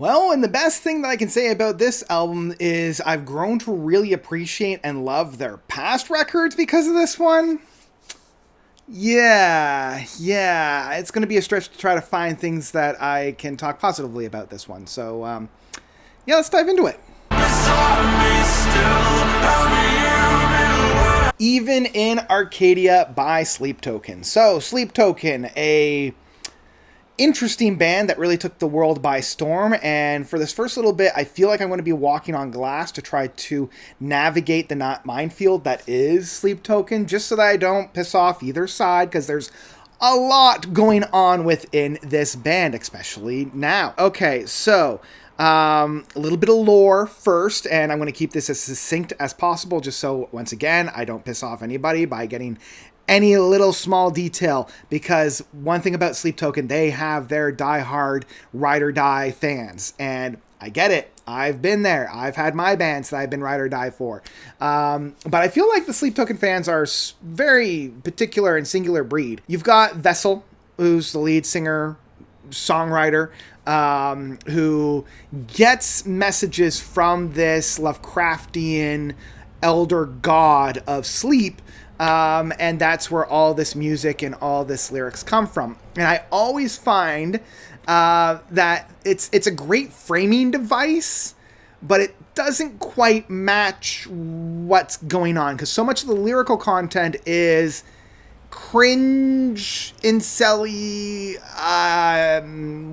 Well, and the best thing that I can say about this album is I've grown to really appreciate and love their past records because of this one. Yeah, it's going to be a stretch to try to find things that I can talk positively about this one. So, yeah, let's dive into it. Even in Arcadia by Sleep Token. So, Sleep Token, a interesting band that really took the world by storm, and for this first little bit I feel like I'm going to be walking on glass to try to navigate the not minefield that is Sleep Token, just so that I don't piss off either side, because there's a lot going on within this band, especially now. Okay, so a little bit of lore first, and I'm going to keep this as succinct as possible, just so once again I don't piss off anybody by getting any little small detail, because one thing about Sleep Token, they have their diehard ride or die fans, and I get it. I've been there. I've had my bands that I've been ride or die for. But I feel like the Sleep Token fans are very particular and singular breed. You've got Vessel, who's the lead singer, songwriter, who gets messages from this Lovecraftian elder god of sleep. And that's where all this music and all this lyrics come from. And I always find that it's a great framing device, but it doesn't quite match what's going on, because so much of the lyrical content is cringe, incelly,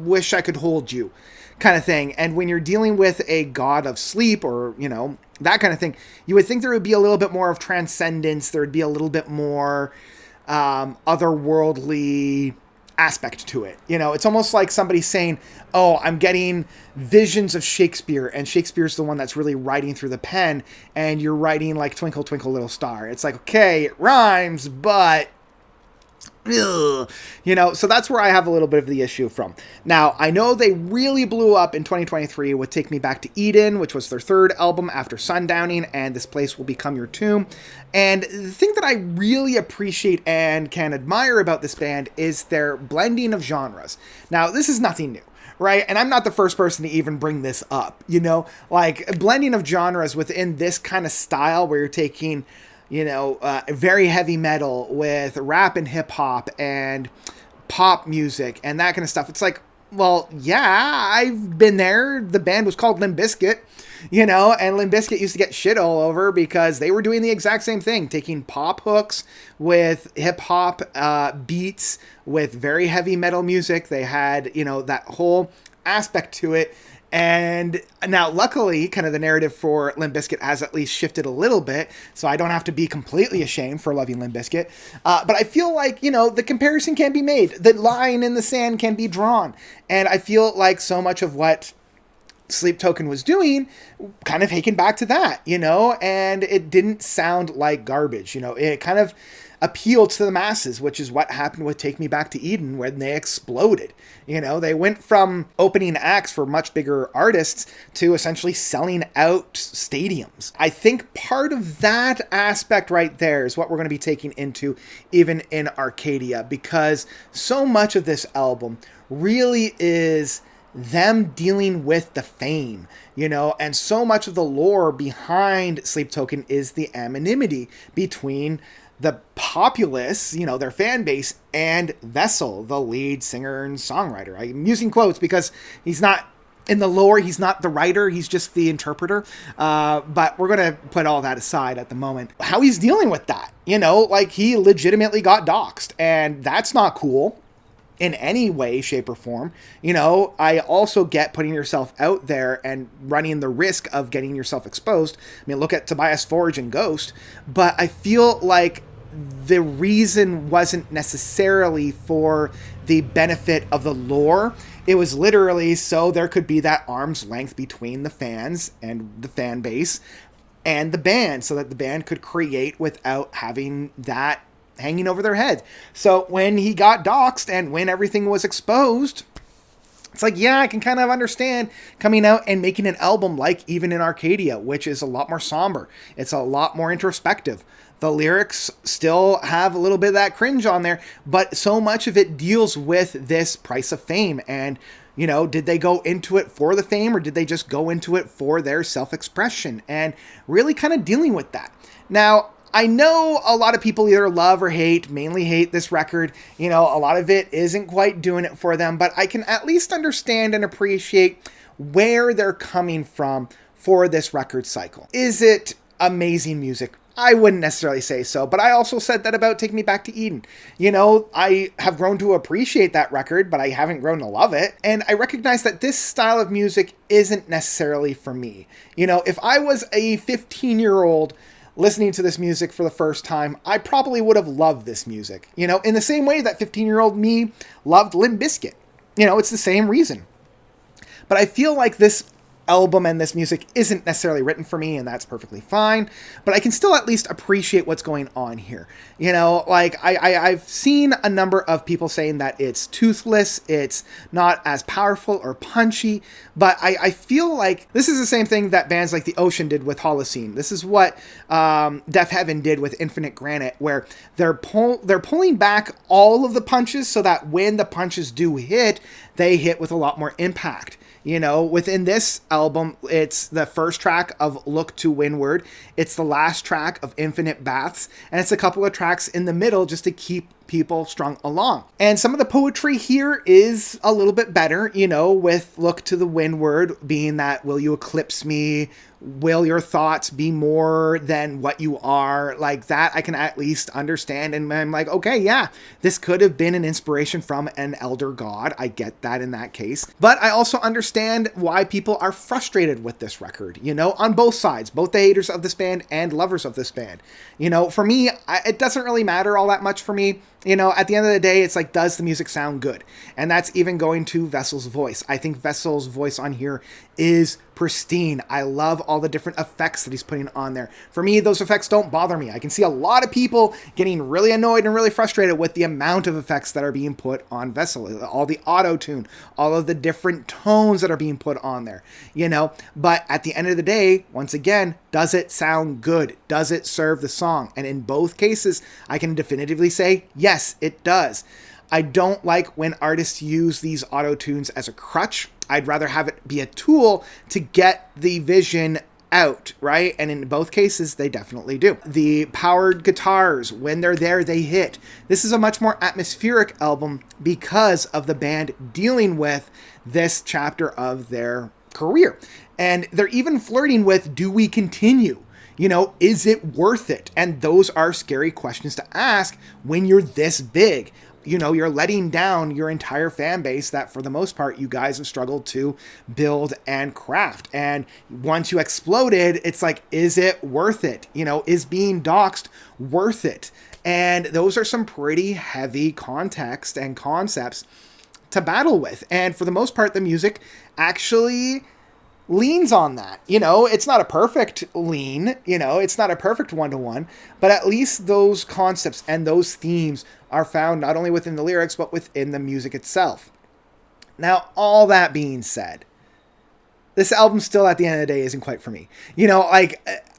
wish I could hold you kind of thing. And when you're dealing with a god of sleep, or, that kind of thing, you would think there would be a little bit more of transcendence. There would be a little bit more otherworldly aspect to it. It's almost like somebody saying, oh, I'm getting visions of Shakespeare, and Shakespeare's the one that's really writing through the pen, and you're writing like Twinkle, Twinkle, Little Star. It's like, okay, it rhymes, but ugh. So that's where I have a little bit of the issue from. Now, I know they really blew up in 2023 with Take Me Back to Eden, which was their third album after Sundowning, and This Place Will Become Your Tomb. And the thing that I really appreciate and can admire about this band is their blending of genres. Now, this is nothing new, right? And I'm not the first person to even bring this up, like blending of genres within this kind of style where you're taking very heavy metal with rap and hip hop and pop music and that kind of stuff. It's like, well, yeah, I've been there. The band was called Limp Bizkit, and Limp Bizkit used to get shit all over because they were doing the exact same thing, taking pop hooks with hip hop beats with very heavy metal music. They had, that whole aspect to it. And now, luckily, kind of the narrative for Limp Bizkit has at least shifted a little bit, so I don't have to be completely ashamed for loving Limp Bizkit. But I feel like, the comparison can be made. The line in the sand can be drawn. And I feel like so much of what Sleep Token was doing kind of taken back to that, and it didn't sound like garbage. It kind of appealed to the masses, which is what happened with Take Me Back to Eden when they exploded. They went from opening acts for much bigger artists to essentially selling out stadiums. I think part of that aspect right there is what we're going to be taking into even in Arcadia, because so much of this album really is them dealing with the fame, and so much of the lore behind Sleep Token is the anonymity between the populace, their fan base, and Vessel, the lead singer and songwriter. I'm using quotes because he's not in the lore, he's not the writer, he's just the interpreter. But we're going to put all that aside at the moment. How he's dealing with that, like he legitimately got doxxed, and that's not cool in any way, shape, or form. I also get putting yourself out there and running the risk of getting yourself exposed. I mean, look at Tobias Forge and Ghost. But I feel like the reason wasn't necessarily for the benefit of the lore. It was literally so there could be that arm's length between the fans and the fan base and the band, so that the band could create without having that hanging over their head. So when he got doxxed and when everything was exposed, it's like, yeah, I can kind of understand coming out and making an album like Even in Arcadia, which is a lot more somber. It's a lot more introspective. The lyrics still have a little bit of that cringe on there, but so much of it deals with this price of fame and Did they go into it for the fame, or did they just go into it for their self-expression? And really kind of dealing with that. Now, I know a lot of people either love or hate, mainly hate this record. A lot of it isn't quite doing it for them, but I can at least understand and appreciate where they're coming from for this record cycle. Is it amazing music? I wouldn't necessarily say so, but I also said that about Take Me Back to Eden. I have grown to appreciate that record, but I haven't grown to love it. And I recognize that this style of music isn't necessarily for me. If I was a 15-year-old listening to this music for the first time, I probably would have loved this music. In the same way that 15-year-old me loved Limp Bizkit. It's the same reason. But I feel like this album and this music isn't necessarily written for me, and that's perfectly fine, but I can still at least appreciate what's going on here. I've seen a number of people saying that it's toothless, it's not as powerful or punchy, but I feel like this is the same thing that bands like The Ocean did with Holocene. This is what Deaf Heaven did with Infinite Granite, where they're pulling back all of the punches so that when the punches do hit, they hit with a lot more impact. Within this album, it's the first track of Look to Windward. It's the last track of Infinite Baths. And it's a couple of tracks in the middle just to keep people strung along. And some of the poetry here is a little bit better, with Look to the Windward being that, will you eclipse me? Will your thoughts be more than what you are? Like that, I can at least understand. And I'm like, okay, yeah, this could have been an inspiration from an elder god. I get that in that case. But I also understand why people are frustrated with this record, on both sides, both the haters of this band and lovers of this band. For me, it doesn't really matter all that much for me. At the end of the day, it's like, does the music sound good? And that's even going to Vessel's voice. I think Vessel's voice on here is pristine. I love all the different effects that he's putting on there. For me, those effects don't bother me. I can see a lot of people getting really annoyed and really frustrated with the amount of effects that are being put on Vessel. All the auto-tune, all of the different tones that are being put on there, But at the end of the day, once again, does it sound good? Does it serve the song? And in both cases, I can definitively say, yes, it does. I don't like when artists use these auto-tunes as a crutch. I'd rather have it be a tool to get the vision out, right? And in both cases, they definitely do. The powered guitars, when they're there, they hit. This is a much more atmospheric album because of the band dealing with this chapter of their career. And they're even flirting with, do we continue? Is it worth it? And those are scary questions to ask when you're this big. You're letting down your entire fan base that for the most part, you guys have struggled to build and craft. And once you exploded, it's like, is it worth it? Is being doxxed worth it? And those are some pretty heavy context and concepts to battle with. And for the most part, the music actually leans on that. It's not a perfect lean, it's not a perfect one-to-one, but at least those concepts and those themes are found not only within the lyrics, but within the music itself. Now, all that being said, this album still at the end of the day isn't quite for me.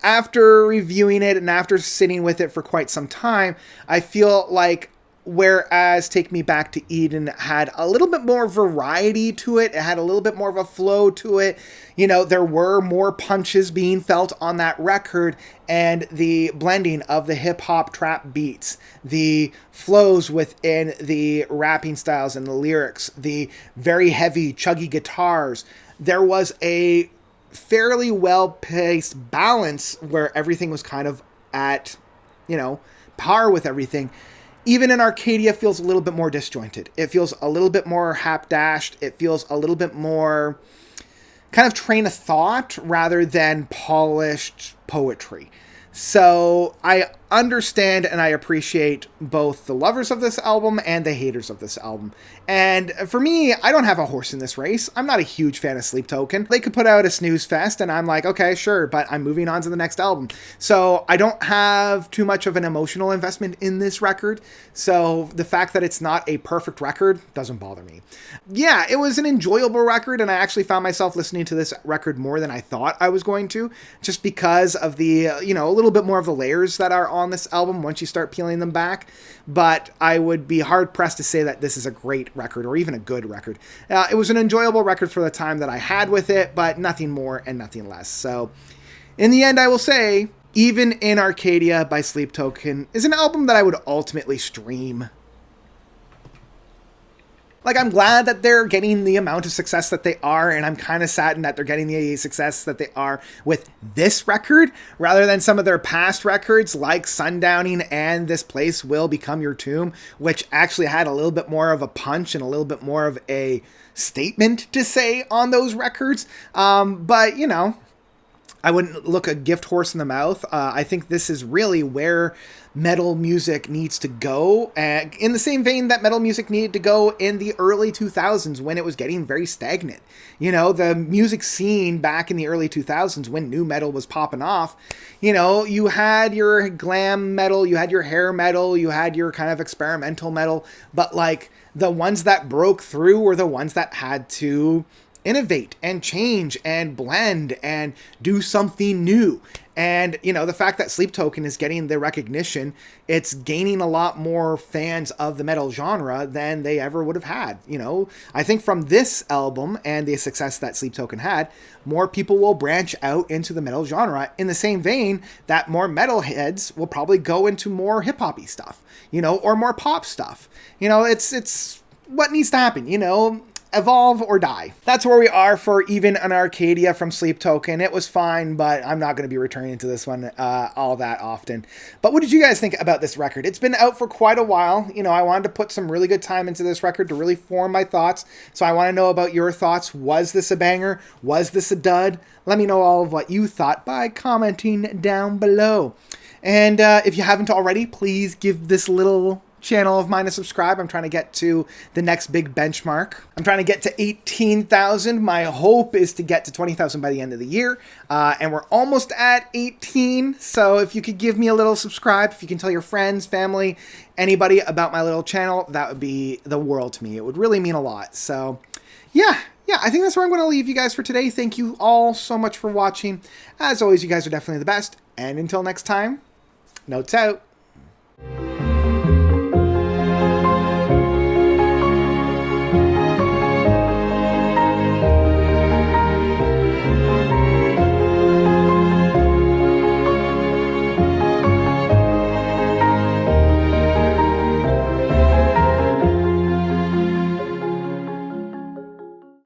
After reviewing it and after sitting with it for quite some time, I feel like whereas Take Me Back to Eden had a little bit more variety to it, it had a little bit more of a flow to it, there were more punches being felt on that record, and the blending of the hip-hop trap beats, the flows within the rapping styles and the lyrics, the very heavy, chuggy guitars, there was a fairly well-paced balance where everything was kind of at, par with everything. Even in Arcadia feels a little bit more disjointed. It feels a little bit more hap-dashed. It feels a little bit more kind of train of thought rather than polished poetry. So I understand and I appreciate both the lovers of this album and the haters of this album. And for me, I don't have a horse in this race. I'm not a huge fan of Sleep Token. They could put out a snooze fest and I'm like, okay, sure, but I'm moving on to the next album. So I don't have too much of an emotional investment in this record. So the fact that it's not a perfect record doesn't bother me. Yeah, it was an enjoyable record, and I actually found myself listening to this record more than I thought I was going to, just because of the, a little bit more of the layers that are on this album once you start peeling them back, but I would be hard-pressed to say that this is a great record or even a good record. It was an enjoyable record for the time that I had with it, but nothing more and nothing less. So in the end, I will say, Even in Arcadia by Sleep Token is an album that I would ultimately stream. Like, I'm glad that they're getting the amount of success that they are, and I'm kind of saddened that they're getting the success that they are with this record, rather than some of their past records, like Sundowning and This Place Will Become Your Tomb, which actually had a little bit more of a punch and a little bit more of a statement to say on those records. But, you know, I wouldn't look a gift horse in the mouth. I think this is really where metal music needs to go, in the same vein that metal music needed to go in the early 2000s when it was getting very stagnant. You know, the music scene back in the early 2000s when nu metal was popping off, you know, you had your glam metal, you had your hair metal, you had your kind of experimental metal, but like the ones that broke through were the ones that had to innovate and change and blend and do something new. And, you know, the fact that Sleep Token is getting the recognition, it's gaining a lot more fans of the metal genre than they ever would have had. You know, I think from this album and the success that Sleep Token had, more people will branch out into the metal genre, in the same vein that more metal heads will probably go into more hip-hoppy stuff, you know, or more pop stuff. You know, it's what needs to happen, you know. Evolve or die. That's where we are for Even in Arcadia from Sleep Token. It was fine, but I'm not going to be returning to this one all that often. But what did you guys think about this record? It's been out for quite a while. You know, I wanted to put some really good time into this record to really form my thoughts. So I want to know about your thoughts. Was this a banger? Was this a dud? Let me know all of what you thought by commenting down below. And if you haven't already, please give this little channel of mine to subscribe. I'm trying to get to the next big benchmark. I'm trying to get to 18,000. My hope is to get to 20,000 by the end of the year. And we're almost at 18. So if you could give me a little subscribe, if you can tell your friends, family, anybody about my little channel, that would be the world to me. It would really mean a lot. So yeah, I think that's where I'm going to leave you guys for today. Thank you all so much for watching. As always, you guys are definitely the best. And until next time, notes out.